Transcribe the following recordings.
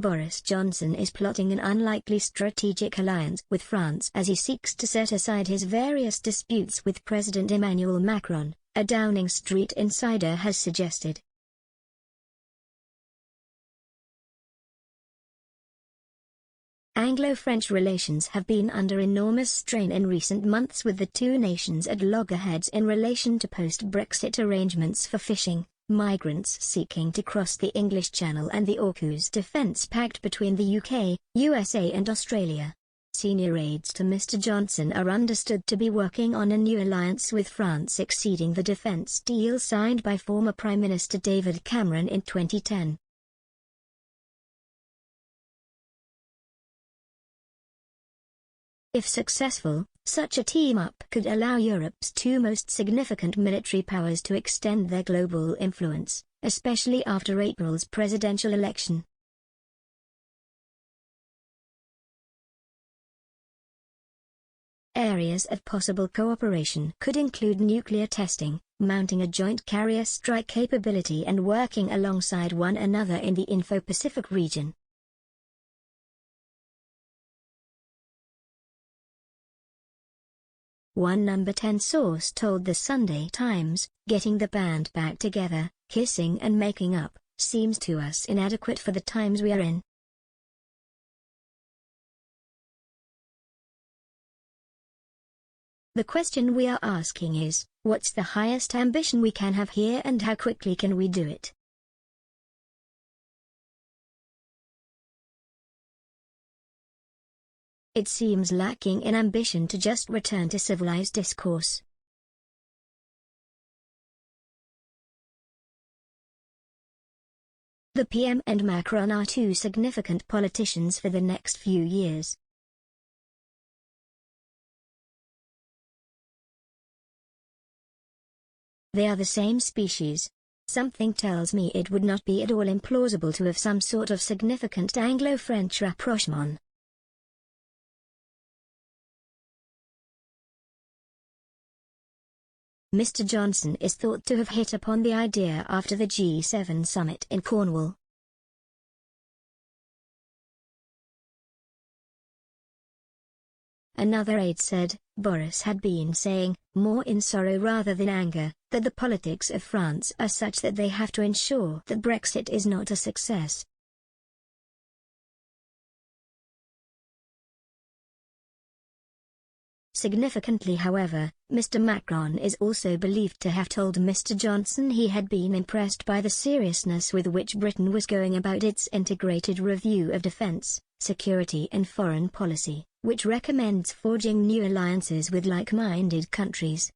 Boris Johnson is plotting an unlikely strategic alliance with France as he seeks to set aside his various disputes with President Emmanuel Macron, a Downing Street insider has suggested. Anglo-French relations have been under enormous strain in recent months, with the two nations at loggerheads in relation to post-Brexit arrangements for fishing, migrants seeking to cross the English Channel and the AUKUS defence pact between the UK, USA and Australia. Senior aides to Mr. Johnson are understood to be working on a new alliance with France, exceeding the defence deal signed by former Prime Minister David Cameron in 2010. If successful, such a team-up could allow Europe's two most significant military powers to extend their global influence, especially after April's presidential election. Areas of possible cooperation could include nuclear testing, mounting a joint carrier strike capability and working alongside one another in the Indo-Pacific region. One No. 10 source told the Sunday Times, "Getting the band back together, kissing and making up, seems to us inadequate for the times we are in." The question we are asking is, what's the highest ambition we can have here and how quickly can we do it? It seems lacking in ambition to just return to civilized discourse. The PM and Macron are two significant politicians for the next few years. They are the same species. Something tells me it would not be at all implausible to have some sort of significant Anglo-French rapprochement. Mr. Johnson is thought to have hit upon the idea after the G7 summit in Cornwall. Another aide said, Boris had been saying, more in sorrow rather than anger, that the politics of France are such that they have to ensure that Brexit is not a success. Significantly, however, Mr. Macron is also believed to have told Mr. Johnson he had been impressed by the seriousness with which Britain was going about its integrated review of defence, security and foreign policy, which recommends forging new alliances with like-minded countries.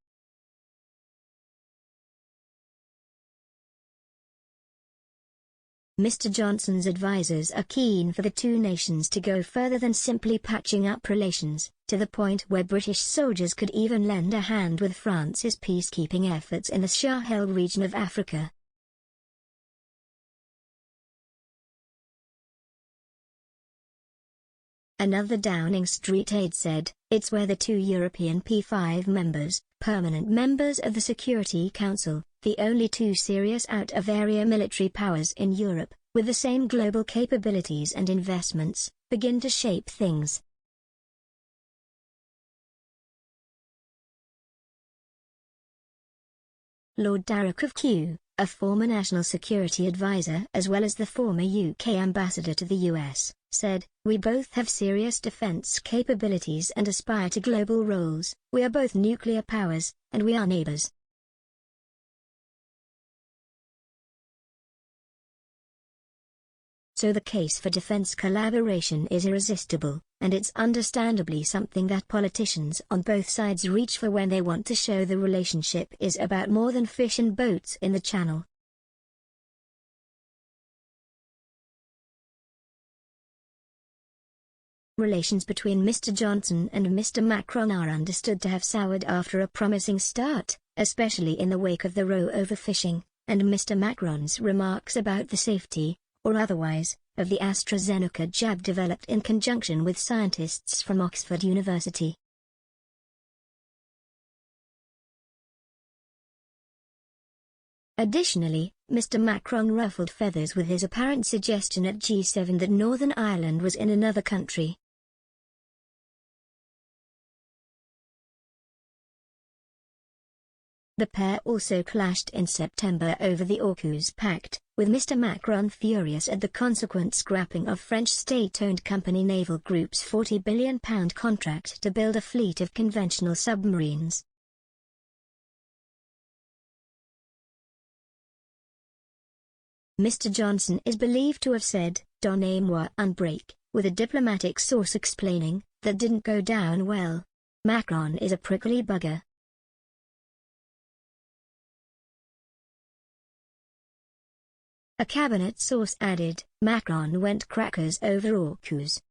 Mr. Johnson's advisers are keen for the two nations to go further than simply patching up relations, to the point where British soldiers could even lend a hand with France's peacekeeping efforts in the Sahel region of Africa. Another Downing Street aide said, it's where the two European P5 members, permanent members of the Security Council, the only two serious out-of-area military powers in Europe, with the same global capabilities and investments, begin to shape things. Lord Darroch of Kew, a former National Security Advisor as well as the former UK Ambassador to the US, said, we both have serious defence capabilities and aspire to global roles, we are both nuclear powers, and we are neighbours. So the case for defence collaboration is irresistible, and it's understandably something that politicians on both sides reach for when they want to show the relationship is about more than fish and boats in the Channel. Relations between Mr. Johnson and Mr. Macron are understood to have soured after a promising start, especially in the wake of the row overfishing, and Mr. Macron's remarks about the safety, or otherwise, of the AstraZeneca jab developed in conjunction with scientists from Oxford University. Additionally, Mr. Macron ruffled feathers with his apparent suggestion at G7 that Northern Ireland was in another country. The pair also clashed in September over the AUKUS Pact, with Mr. Macron furious at the consequent scrapping of French state-owned company Naval Group's £40 billion contract to build a fleet of conventional submarines. Mr. Johnson is believed to have said, "Donnez-moi un break," with a diplomatic source explaining, "That didn't go down well. Macron is a prickly bugger." A cabinet source added, "Macron went crackers over AUKUS."